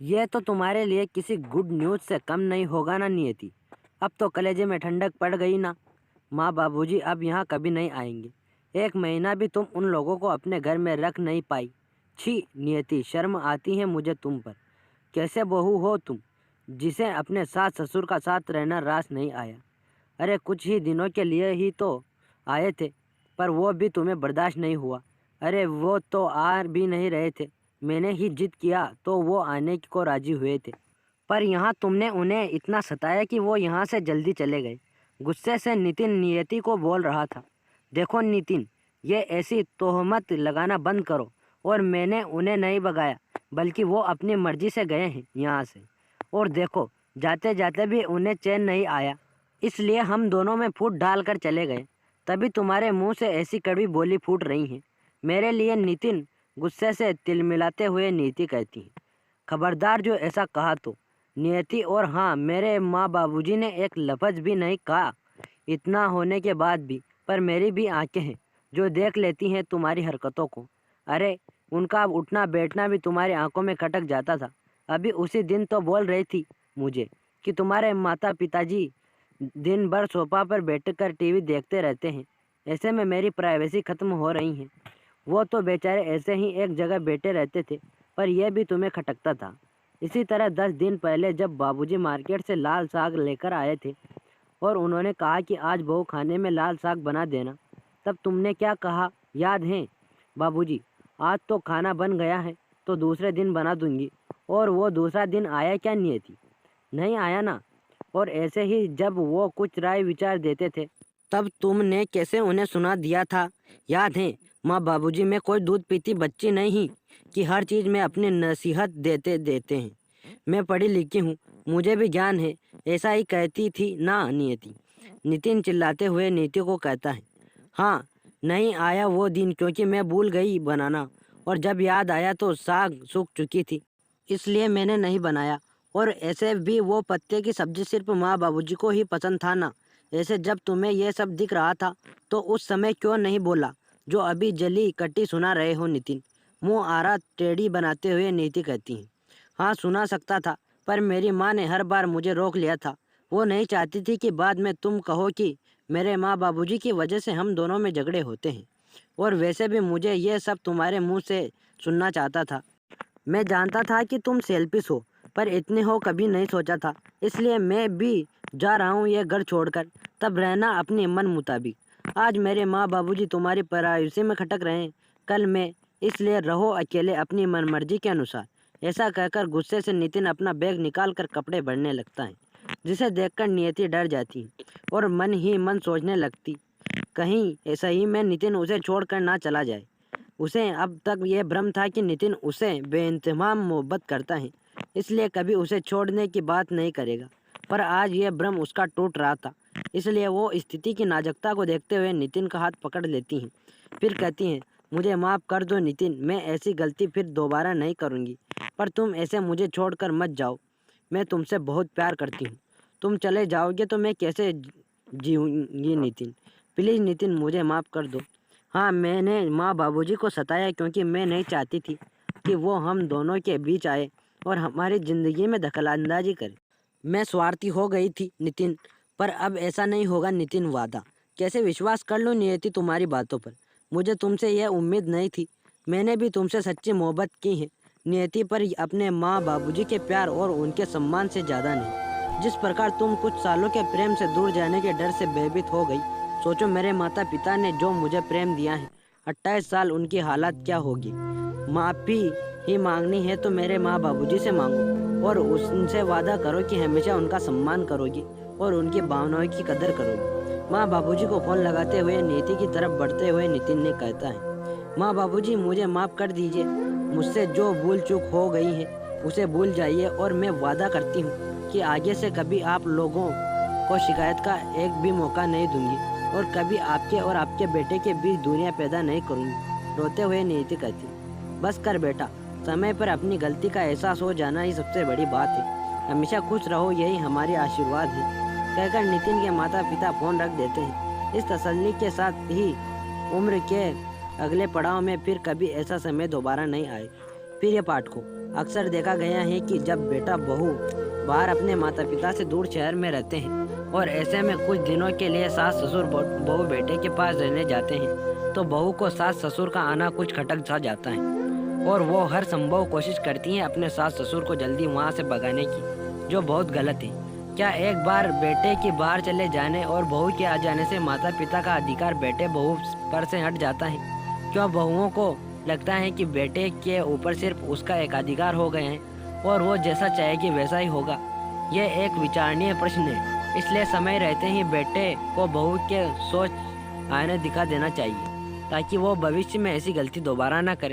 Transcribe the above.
ये तो तुम्हारे लिए किसी गुड न्यूज़ से कम नहीं होगा ना नियति। अब तो कलेजे में ठंडक पड़ गई ना। माँ बाबूजी अब यहाँ कभी नहीं आएंगे। 1 महीना भी तुम उन लोगों को अपने घर में रख नहीं पाई। छी नियति, शर्म आती है मुझे तुम पर। कैसे बहू हो तुम, जिसे अपने सास ससुर का साथ रहना रास नहीं आया। अरे कुछ ही दिनों के लिए ही तो आए थे, पर वो भी तुम्हें बर्दाश्त नहीं हुआ। अरे वो तो आ भी नहीं रहे थे, मैंने ही जिद किया तो वो आने को राजी हुए थे। पर यहाँ तुमने उन्हें इतना सताया कि वो यहाँ से जल्दी चले गए। गुस्से से नितिन नियति को बोल रहा था, देखो नितिन, ये ऐसी तोहमत लगाना बंद करो। और मैंने उन्हें नहीं भगाया, बल्कि वो अपनी मर्जी से गए हैं यहाँ से। और देखो, जाते जाते भी उन्हें चैन नहीं आया, इसलिए हम दोनों में फूट डाल कर चले गए। तभी तुम्हारे मुंह से ऐसी कड़वी बोली फूट रही है मेरे लिए। नितिन गुस्से से तिलमिलाते हुए नीति कहती है, खबरदार जो ऐसा कहा तो। नियति, और हाँ, मेरे माँ बाबूजी ने एक लफ्ज़ भी नहीं कहा। इतना होने के बाद भी, पर मेरी भी आंखें हैं जो देख लेती हैं तुम्हारी हरकतों को। अरे उनका उठना बैठना भी तुम्हारी आंखों में खटक जाता था। अभी उसी दिन तो बोल रही थी मुझे कि तुम्हारे माता पिताजी दिन भर सोफा पर बैठकर टीवी देखते रहते हैं। ऐसे में मेरी प्राइवेसी ख़त्म हो रही है। वो तो बेचारे ऐसे ही एक जगह बैठे रहते थे, पर यह भी तुम्हें खटकता था। इसी तरह 10 दिन पहले जब बाबूजी मार्केट से लाल साग लेकर आए थे और उन्होंने कहा कि आज बहू खाने में लाल साग बना देना, तब तुमने क्या कहा याद है? बाबूजी, आज तो खाना बन गया है तो दूसरे दिन बना दूंगी। और वो दूसरा दिन आया क्या नियति? नहीं आया ना। और ऐसे ही जब वो कुछ राय विचार देते थे, तब तुमने कैसे उन्हें सुना दिया था, याद है? माँ बाबूजी, मैं कोई दूध पीती बच्ची नहीं कि हर चीज़ में अपनी नसीहत देते देते हैं। मैं पढ़ी लिखी हूँ, मुझे भी ज्ञान है। ऐसा ही कहती थी ना नियति? नितिन चिल्लाते हुए नीति को कहता है, हाँ, नहीं आया वो दिन क्योंकि मैं भूल गई बनाना। और जब याद आया तो साग सूख चुकी थी, इसलिए मैंने नहीं बनाया। और ऐसे भी वो पत्ते की सब्जी सिर्फ माँ बाबूजी को ही पसंद था ना। ऐसे जब तुम्हें यह सब दिख रहा था तो उस समय क्यों नहीं बोला जो अभी जली कटी सुना रहे हो? नितिन मुँह आरा टेढ़ी बनाते हुए नीति कहती है, हाँ सुना सकता था, पर मेरी माँ ने हर बार मुझे रोक लिया था। वो नहीं चाहती थी कि बाद में तुम कहो कि मेरे माँ बाबूजी की वजह से हम दोनों में झगड़े होते हैं। और वैसे भी मुझे ये सब तुम्हारे मुंह से सुनना चाहता था। मैं जानता था कि तुम सेल्फिश हो, पर इतने हो कभी नहीं सोचा था। इसलिए मैं भी जा रहा हूँ ये घर छोड़कर। तब रहना अपने मन मुताबिक। आज मेरे माँ बाबूजी तुम्हारी प्राइवेसी में खटक रहे हैं, कल मैं, इसलिए रहो अकेले अपनी मनमर्जी के अनुसार। ऐसा कहकर गुस्से से नितिन अपना बैग निकाल कर कपड़े भरने लगता है, जिसे देखकर नियति डर जाती है और मन ही मन सोचने लगती, कहीं ऐसा ही में नितिन उसे छोड़कर ना चला जाए। उसे अब तक ये भ्रम था कि नितिन उसे बेइंतहा मोहब्बत करता है, इसलिए कभी उसे छोड़ने की बात नहीं करेगा। पर आज यह भ्रम उसका टूट रहा था, इसलिए वो स्थिति की नाजुकता को देखते हुए नितिन का हाथ पकड़ लेती हैं। फिर कहती हैं, मुझे माफ़ कर दो नितिन, मैं ऐसी गलती फिर दोबारा नहीं करूँगी। पर तुम ऐसे मुझे छोड़कर मत जाओ, मैं तुमसे बहुत प्यार करती हूँ। तुम चले जाओगे तो मैं कैसे जीऊँगी नितिन? प्लीज़ नितिन, मुझे माफ़ कर दो। हाँ, मैंने माँ बाबूजी को सताया क्योंकि मैं नहीं चाहती थी कि वो हम दोनों के बीच आए और हमारी ज़िंदगी में दखलंदाजी करे। मैं स्वार्थी हो गई थी नितिन, पर अब ऐसा नहीं होगा नितिन, वादा। कैसे विश्वास कर लूँ नियति तुम्हारी बातों पर? मुझे तुमसे यह उम्मीद नहीं थी। मैंने भी तुमसे सच्ची मोहब्बत की है नियति, पर अपने माँ बाबूजी के प्यार और उनके सम्मान से ज़्यादा नहीं। जिस प्रकार तुम कुछ सालों के प्रेम से दूर जाने के डर से भयभीत हो गई, सोचो मेरे माता पिता ने जो मुझे प्रेम दिया है, 28 साल उनकी हालत क्या होगी। माफ़ी ही मांगनी है तो मेरे माँ बाबूजी से मांगो और उनसे वादा करो कि हमेशा उनका सम्मान करोगी और उनकी भावनाओं की कदर करोगी। माँ बाबूजी को फ़ोन लगाते हुए नीति की तरफ बढ़ते हुए नितिन ने कहता है, माँ बाबूजी, मुझे माफ़ कर दीजिए। मुझसे जो भूल चूक हो गई है उसे भूल जाइए और मैं वादा करती हूँ कि आगे से कभी आप लोगों को शिकायत का एक भी मौका नहीं दूंगी और कभी आपके और आपके बेटे के बीच दूरियां पैदा नहीं करूंगी। रोते हुए नीति कहती, बस कर बेटा, समय पर अपनी गलती का एहसास हो जाना ही सबसे बड़ी बात है। हमेशा खुश रहो, यही हमारी आशीर्वाद है। कहकर नितिन के माता पिता फ़ोन रख देते हैं। इस तसल्ली के साथ ही उम्र के अगले पड़ाव में फिर कभी ऐसा समय दोबारा नहीं आए। फिर ये पाठ को अक्सर देखा गया है कि जब बेटा बहू बाहर अपने माता पिता से दूर शहर में रहते हैं और ऐसे में कुछ दिनों के लिए सास ससुर बहू बेटे के पास रहने जाते हैं तो बहू को सास ससुर का आना कुछ खटक सा जाता है और वो हर संभव कोशिश करती हैं अपने सास ससुर को जल्दी वहाँ से भगाने की, जो बहुत गलत है। क्या एक बार बेटे के बाहर चले जाने और बहू के आ जाने से माता पिता का अधिकार बेटे बहू पर से हट जाता है? क्यों बहुओं को लगता है कि बेटे के ऊपर सिर्फ उसका एकाधिकार हो गए हैं और वो जैसा चाहेगी वैसा ही होगा? यह एक विचारणीय प्रश्न है। इसलिए समय रहते ही बेटे को बहू के सोच आईने दिखा देना चाहिए ताकि वो भविष्य में ऐसी गलती दोबारा ना करे।